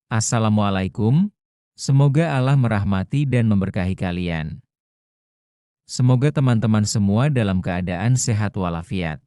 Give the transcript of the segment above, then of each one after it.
Assalamualaikum, semoga Allah merahmati dan memberkahi kalian. Semoga teman-teman semua dalam keadaan sehat walafiat.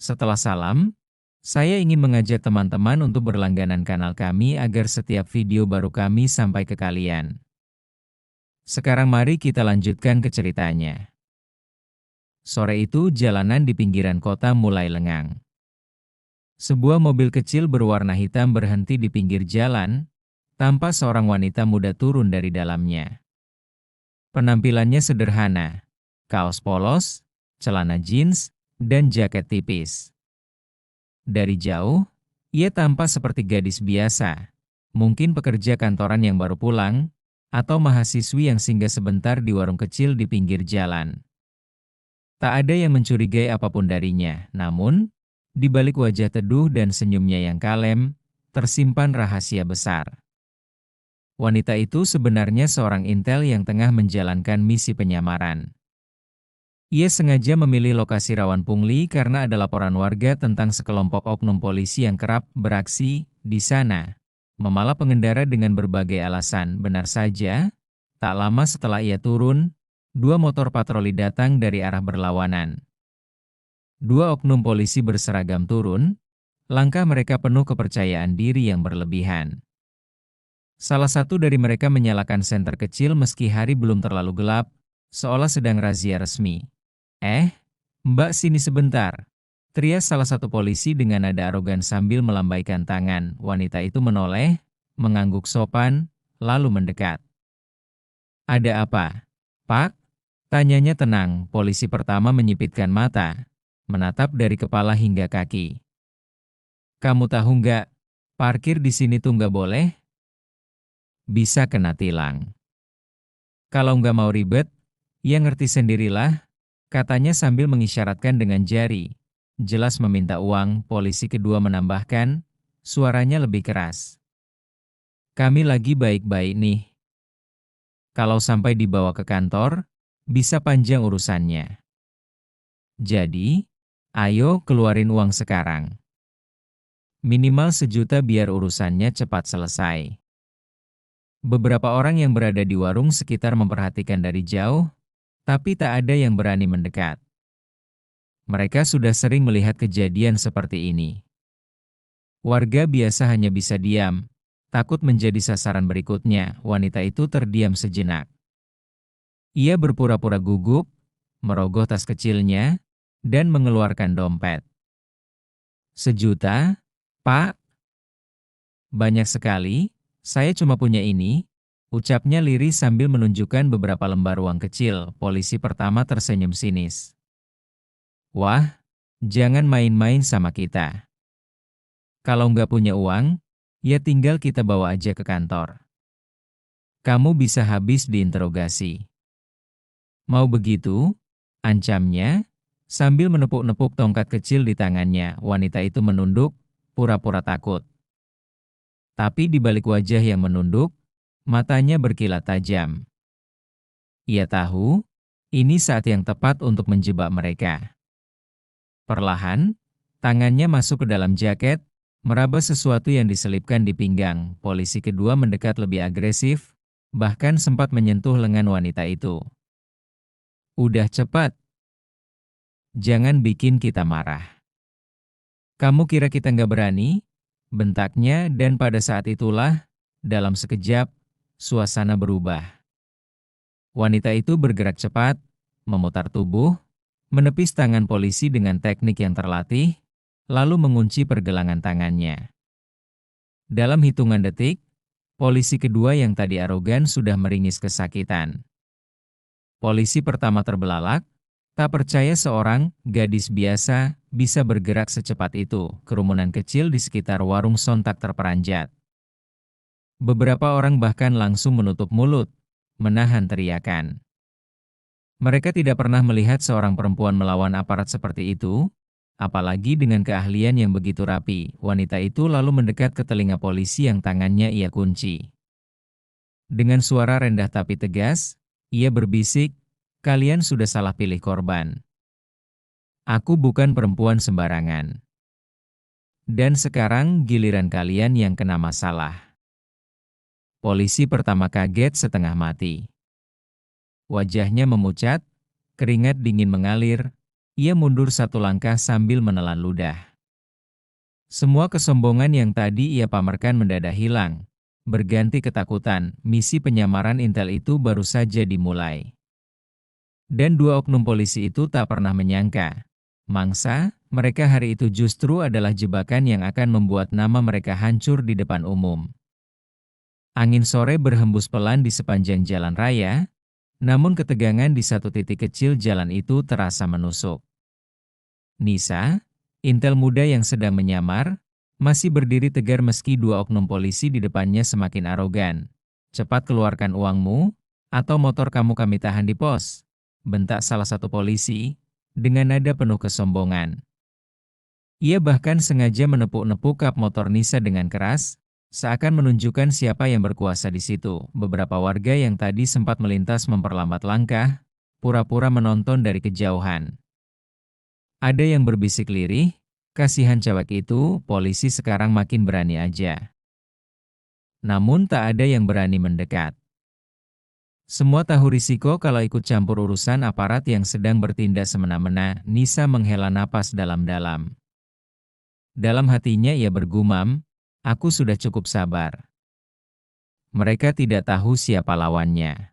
Setelah salam, saya ingin mengajak teman-teman untuk berlangganan kanal kami agar setiap video baru kami sampai ke kalian. Sekarang mari kita lanjutkan ke ceritanya. Sore itu jalanan di pinggiran kota mulai lengang. Sebuah mobil kecil berwarna hitam berhenti di pinggir jalan, tanpa seorang wanita muda turun dari dalamnya. Penampilannya sederhana, kaos polos, celana jeans, dan jaket tipis. Dari jauh, ia tampak seperti gadis biasa, mungkin pekerja kantoran yang baru pulang, atau mahasiswi yang singgah sebentar di warung kecil di pinggir jalan. Tak ada yang mencurigai apapun darinya, namun di balik wajah teduh dan senyumnya yang kalem, tersimpan rahasia besar. Wanita itu sebenarnya seorang intel yang tengah menjalankan misi penyamaran. Ia sengaja memilih lokasi rawan pungli karena ada laporan warga tentang sekelompok oknum polisi yang kerap beraksi di sana, memalah pengendara dengan berbagai alasan. Benar saja, tak lama setelah ia turun, dua motor patroli datang dari arah berlawanan. Dua oknum polisi berseragam turun, langkah mereka penuh kepercayaan diri yang berlebihan. Salah satu dari mereka menyalakan senter kecil meski hari belum terlalu gelap, seolah sedang razia resmi. Mbak sini sebentar, teriak salah satu polisi dengan nada arogan sambil melambaikan tangan. Wanita itu menoleh, mengangguk sopan, lalu mendekat. Ada apa, Pak? Tanyanya tenang. Polisi pertama menyipitkan mata, menatap dari kepala hingga kaki. Kamu tahu nggak, parkir di sini tuh nggak boleh? Bisa kena tilang. Kalau nggak mau ribet, ya ngerti sendirilah, katanya sambil mengisyaratkan dengan jari. Jelas meminta uang. Polisi kedua menambahkan, suaranya lebih keras. Kami lagi baik-baik nih. Kalau sampai dibawa ke kantor, bisa panjang urusannya. Jadi, ayo keluarin uang sekarang. Minimal 1 juta biar urusannya cepat selesai. Beberapa orang yang berada di warung sekitar memperhatikan dari jauh, tapi tak ada yang berani mendekat. Mereka sudah sering melihat kejadian seperti ini. Warga biasa hanya bisa diam, takut menjadi sasaran berikutnya. Wanita itu terdiam sejenak. Ia berpura-pura gugup, merogoh tas kecilnya, dan mengeluarkan dompet. 1 juta, Pak? Banyak sekali, saya cuma punya ini, ucapnya lirih sambil menunjukkan beberapa lembar uang kecil. Polisi pertama tersenyum sinis. Wah, jangan main-main sama kita. Kalau nggak punya uang, ya tinggal kita bawa aja ke kantor. Kamu bisa habis diinterogasi. Mau begitu? Ancamnya, sambil menepuk-nepuk tongkat kecil di tangannya. Wanita itu menunduk, pura-pura takut. Tapi di balik wajah yang menunduk, matanya berkilat tajam. Ia tahu, ini saat yang tepat untuk menjebak mereka. Perlahan, tangannya masuk ke dalam jaket, meraba sesuatu yang diselipkan di pinggang. Polisi kedua mendekat lebih agresif, bahkan sempat menyentuh lengan wanita itu. Udah cepat. Jangan bikin kita marah. Kamu kira kita nggak berani? Bentaknya, dan pada saat itulah, dalam sekejap, suasana berubah. Wanita itu bergerak cepat, memutar tubuh, menepis tangan polisi dengan teknik yang terlatih, lalu mengunci pergelangan tangannya. Dalam hitungan detik, polisi kedua yang tadi arogan sudah meringis kesakitan. Polisi pertama terbelalak, tak percaya seorang gadis biasa bisa bergerak secepat itu. Kerumunan kecil di sekitar warung sontak terperanjat. Beberapa orang bahkan langsung menutup mulut, menahan teriakan. Mereka tidak pernah melihat seorang perempuan melawan aparat seperti itu, apalagi dengan keahlian yang begitu rapi. Wanita itu lalu mendekat ke telinga polisi yang tangannya ia kunci. Dengan suara rendah tapi tegas, ia berbisik, "Kalian sudah salah pilih korban. Aku bukan perempuan sembarangan." Dan sekarang giliran kalian yang kena masalah. Polisi pertama kaget setengah mati. Wajahnya memucat, keringat dingin mengalir, ia mundur satu langkah sambil menelan ludah. Semua kesombongan yang tadi ia pamerkan mendadak hilang. Berganti ketakutan, misi penyamaran intel itu baru saja dimulai. Dan dua oknum polisi itu tak pernah menyangka. Mangsa, mereka hari itu justru adalah jebakan yang akan membuat nama mereka hancur di depan umum. Angin sore berhembus pelan di sepanjang jalan raya, namun ketegangan di satu titik kecil jalan itu terasa menusuk. Nisa, intel muda yang sedang menyamar, masih berdiri tegar meski dua oknum polisi di depannya semakin arogan. "Cepat keluarkan uangmu, atau motor kamu kami tahan di pos," bentak salah satu polisi, dengan nada penuh kesombongan. Ia bahkan sengaja menepuk-nepuk kap motor Nisa dengan keras, seakan menunjukkan siapa yang berkuasa di situ. Beberapa warga yang tadi sempat melintas memperlambat langkah, pura-pura menonton dari kejauhan. Ada yang berbisik lirih, "Kasihan cewek itu, polisi sekarang makin berani aja." Namun tak ada yang berani mendekat. Semua tahu risiko kalau ikut campur urusan aparat yang sedang bertindak semena-mena. Nisa menghela napas dalam-dalam. Dalam hatinya ia bergumam, "Aku sudah cukup sabar." Mereka tidak tahu siapa lawannya.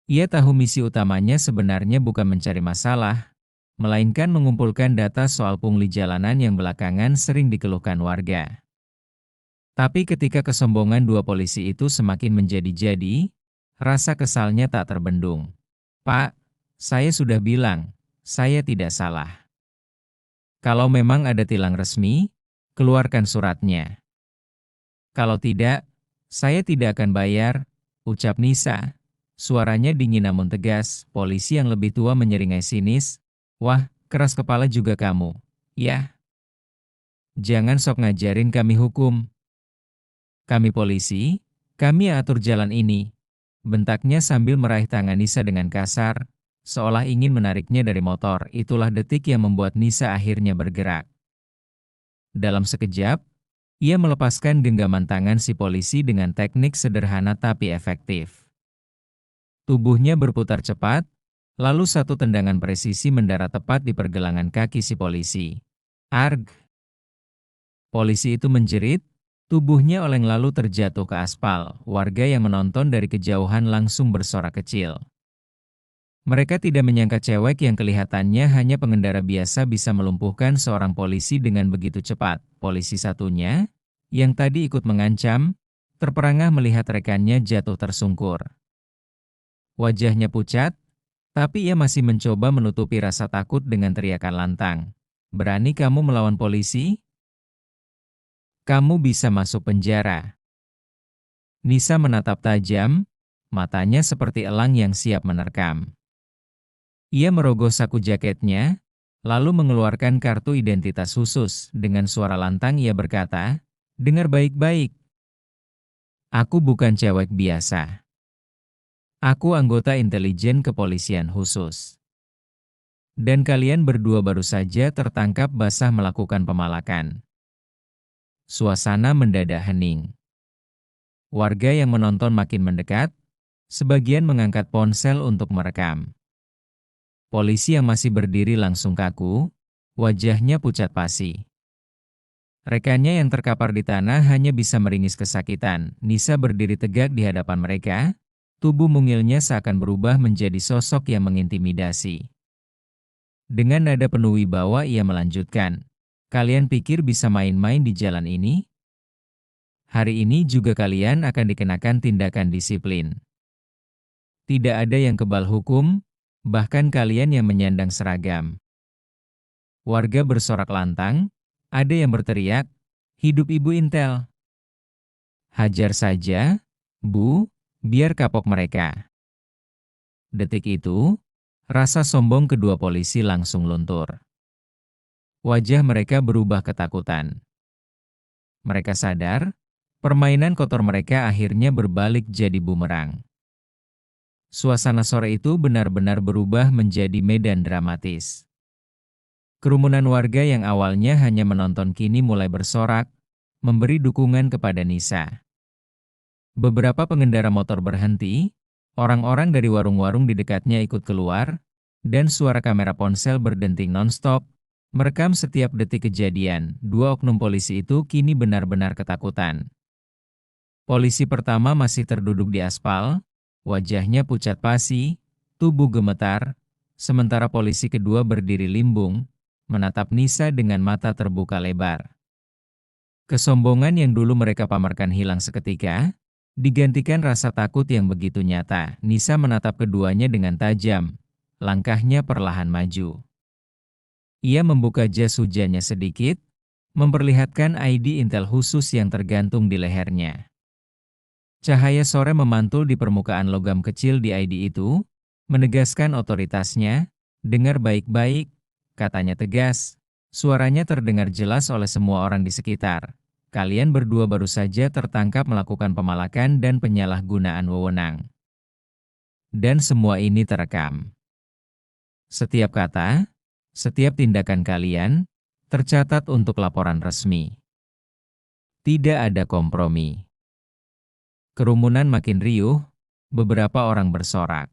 Ia tahu misi utamanya sebenarnya bukan mencari masalah, melainkan mengumpulkan data soal pungli jalanan yang belakangan sering dikeluhkan warga. Tapi ketika kesombongan dua polisi itu semakin menjadi-jadi, rasa kesalnya tak terbendung. "Pak, saya sudah bilang, saya tidak salah. Kalau memang ada tilang resmi, keluarkan suratnya. Kalau tidak, saya tidak akan bayar," ucap Nisa. Suaranya dingin namun tegas. Polisi yang lebih tua menyeringai sinis, "Wah, keras kepala juga kamu. Ya, jangan sok ngajarin kami hukum. Kami polisi, kami atur jalan ini," bentaknya sambil meraih tangan Nisa dengan kasar, seolah ingin menariknya dari motor. Itulah detik yang membuat Nisa akhirnya bergerak. Dalam sekejap, ia melepaskan genggaman tangan si polisi dengan teknik sederhana tapi efektif. Tubuhnya berputar cepat, lalu satu tendangan presisi mendarat tepat di pergelangan kaki si polisi. "Arg!" Polisi itu menjerit, tubuhnya oleng lalu terjatuh ke aspal. Warga yang menonton dari kejauhan langsung bersorak kecil. Mereka tidak menyangka cewek yang kelihatannya hanya pengendara biasa bisa melumpuhkan seorang polisi dengan begitu cepat. Polisi satunya, yang tadi ikut mengancam, terperangah melihat rekannya jatuh tersungkur. Wajahnya pucat, tapi ia masih mencoba menutupi rasa takut dengan teriakan lantang. "Berani kamu melawan polisi? Kamu bisa masuk penjara." Nisa menatap tajam, matanya seperti elang yang siap menerkam. Ia merogoh saku jaketnya, lalu mengeluarkan kartu identitas khusus. Dengan suara lantang ia berkata, "Dengar baik-baik. Aku bukan cewek biasa. Aku anggota intelijen kepolisian khusus. Dan kalian berdua baru saja tertangkap basah melakukan pemalakan." Suasana mendadak hening. Warga yang menonton makin mendekat, sebagian mengangkat ponsel untuk merekam. Polisi yang masih berdiri langsung kaku, wajahnya pucat pasi. Rekannya yang terkapar di tanah hanya bisa meringis kesakitan. Nisa berdiri tegak di hadapan mereka, tubuh mungilnya seakan berubah menjadi sosok yang mengintimidasi. Dengan nada penuh wibawa ia melanjutkan, "Kalian pikir bisa main-main di jalan ini? Hari ini juga kalian akan dikenakan tindakan disiplin. Tidak ada yang kebal hukum, bahkan kalian yang menyandang seragam." Warga bersorak lantang, ada yang berteriak, "Hidup Ibu Intel! Hajar saja, Bu, biar kapok mereka." Detik itu, rasa sombong kedua polisi langsung luntur. Wajah mereka berubah ketakutan. Mereka sadar, permainan kotor mereka akhirnya berbalik jadi bumerang. Suasana sore itu benar-benar berubah menjadi medan dramatis. Kerumunan warga yang awalnya hanya menonton kini mulai bersorak, memberi dukungan kepada Nisa. Beberapa pengendara motor berhenti, orang-orang dari warung-warung di dekatnya ikut keluar, dan suara kamera ponsel berdenting non-stop, merekam setiap detik kejadian. Dua oknum polisi itu kini benar-benar ketakutan. Polisi pertama masih terduduk di aspal, wajahnya pucat pasi, tubuh gemetar, sementara polisi kedua berdiri limbung, menatap Nisa dengan mata terbuka lebar. Kesombongan yang dulu mereka pamerkan hilang seketika, digantikan rasa takut yang begitu nyata. Nisa menatap keduanya dengan tajam, langkahnya perlahan maju. Ia membuka jas hujannya sedikit, memperlihatkan ID Intel khusus yang tergantung di lehernya. Cahaya sore memantul di permukaan logam kecil di ID itu, menegaskan otoritasnya. Dengar baik-baik, katanya tegas. Suaranya terdengar jelas oleh semua orang di sekitar. Kalian berdua baru saja tertangkap melakukan pemalakan dan penyalahgunaan wewenang. Dan semua ini terekam. Setiap kata, setiap tindakan kalian, tercatat untuk laporan resmi. Tidak ada kompromi. Kerumunan makin riuh, beberapa orang bersorak.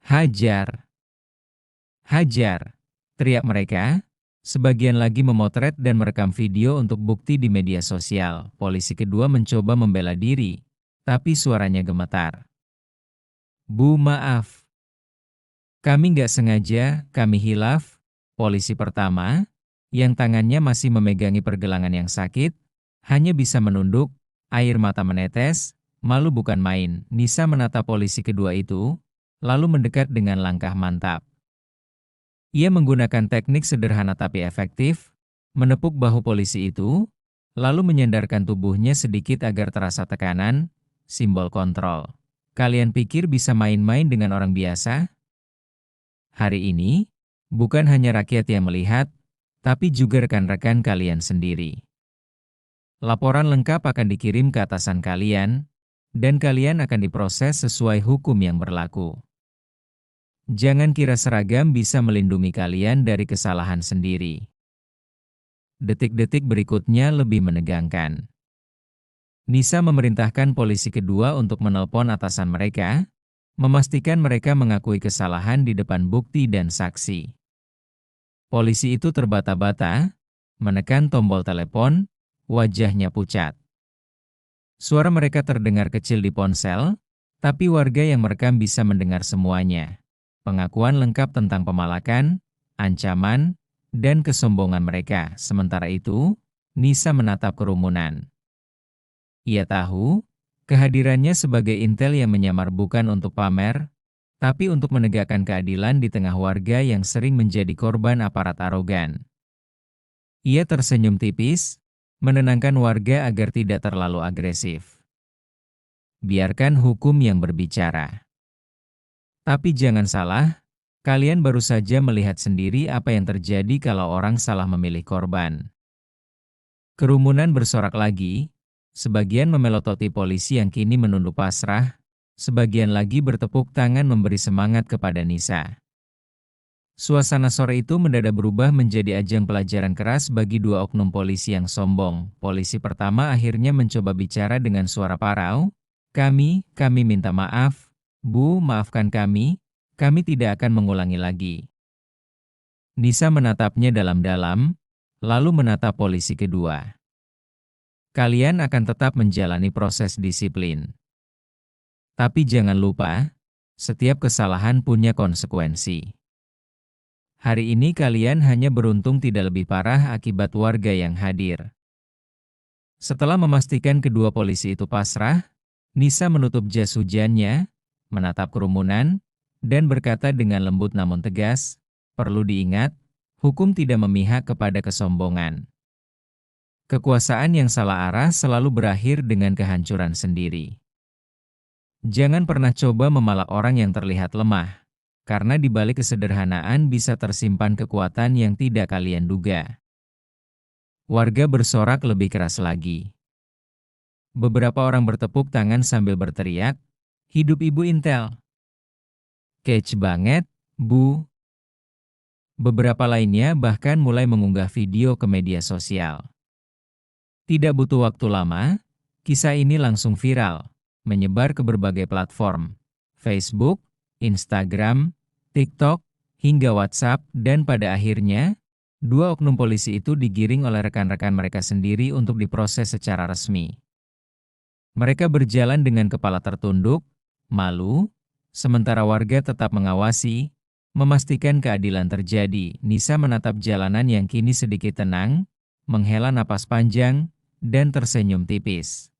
Hajar! Hajar! Teriak mereka. Sebagian lagi memotret dan merekam video untuk bukti di media sosial. Polisi kedua mencoba membela diri, tapi suaranya gemetar. Bu, maaf. Kami nggak sengaja, kami hilaf. Polisi pertama, yang tangannya masih memegangi pergelangan yang sakit, hanya bisa menunduk, air mata menetes, malu bukan main. Nisa menatap polisi kedua itu, lalu mendekat dengan langkah mantap. Ia menggunakan teknik sederhana tapi efektif, menepuk bahu polisi itu, lalu menyandarkan tubuhnya sedikit agar terasa tekanan, simbol kontrol. Kalian pikir bisa main-main dengan orang biasa? Hari ini, bukan hanya rakyat yang melihat, tapi juga rekan-rekan kalian sendiri. Laporan lengkap akan dikirim ke atasan kalian, dan kalian akan diproses sesuai hukum yang berlaku. Jangan kira seragam bisa melindungi kalian dari kesalahan sendiri. Detik-detik berikutnya lebih menegangkan. Nisa memerintahkan polisi kedua untuk menelpon atasan mereka, memastikan mereka mengakui kesalahan di depan bukti dan saksi. Polisi itu terbata-bata, menekan tombol telepon, wajahnya pucat. Suara mereka terdengar kecil di ponsel, tapi warga yang merekam bisa mendengar semuanya. Pengakuan lengkap tentang pemalakan, ancaman, dan kesombongan mereka. Sementara itu, Nisa menatap kerumunan. Ia tahu, kehadirannya sebagai intel yang menyamar bukan untuk pamer, tapi untuk menegakkan keadilan di tengah warga yang sering menjadi korban aparat arogan. Ia tersenyum tipis, menenangkan warga agar tidak terlalu agresif. Biarkan hukum yang berbicara. Tapi jangan salah, kalian baru saja melihat sendiri apa yang terjadi kalau orang salah memilih korban. Kerumunan bersorak lagi, sebagian memelototi polisi yang kini menunduk pasrah, sebagian lagi bertepuk tangan memberi semangat kepada Nisa. Suasana sore itu mendadak berubah menjadi ajang pelajaran keras bagi dua oknum polisi yang sombong. Polisi pertama akhirnya mencoba bicara dengan suara parau, kami minta maaf. Bu, maafkan kami tidak akan mengulangi lagi. Nisa menatapnya dalam-dalam, lalu menatap polisi kedua. Kalian akan tetap menjalani proses disiplin. Tapi jangan lupa, setiap kesalahan punya konsekuensi. Hari ini kalian hanya beruntung tidak lebih parah akibat warga yang hadir. Setelah memastikan kedua polisi itu pasrah, Nisa menutup jas hujannya, menatap kerumunan, dan berkata dengan lembut namun tegas, perlu diingat, hukum tidak memihak kepada kesombongan. Kekuasaan yang salah arah selalu berakhir dengan kehancuran sendiri. Jangan pernah coba memalak orang yang terlihat lemah, karena di balik kesederhanaan bisa tersimpan kekuatan yang tidak kalian duga. Warga bersorak lebih keras lagi. Beberapa orang bertepuk tangan sambil berteriak, hidup Ibu Intel. Catch banget, Bu. Beberapa lainnya bahkan mulai mengunggah video ke media sosial. Tidak butuh waktu lama, kisah ini langsung viral, menyebar ke berbagai platform, Facebook, Instagram, TikTok, hingga WhatsApp, dan pada akhirnya, dua oknum polisi itu digiring oleh rekan-rekan mereka sendiri untuk diproses secara resmi. Mereka berjalan dengan kepala tertunduk, malu, sementara warga tetap mengawasi, memastikan keadilan terjadi. Nisa menatap jalanan yang kini sedikit tenang, menghela napas panjang, dan tersenyum tipis.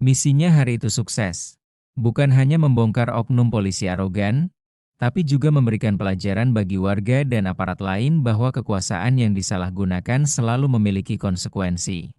Misinya hari itu sukses. Bukan hanya membongkar oknum polisi arogan, tapi juga memberikan pelajaran bagi warga dan aparat lain bahwa kekuasaan yang disalahgunakan selalu memiliki konsekuensi.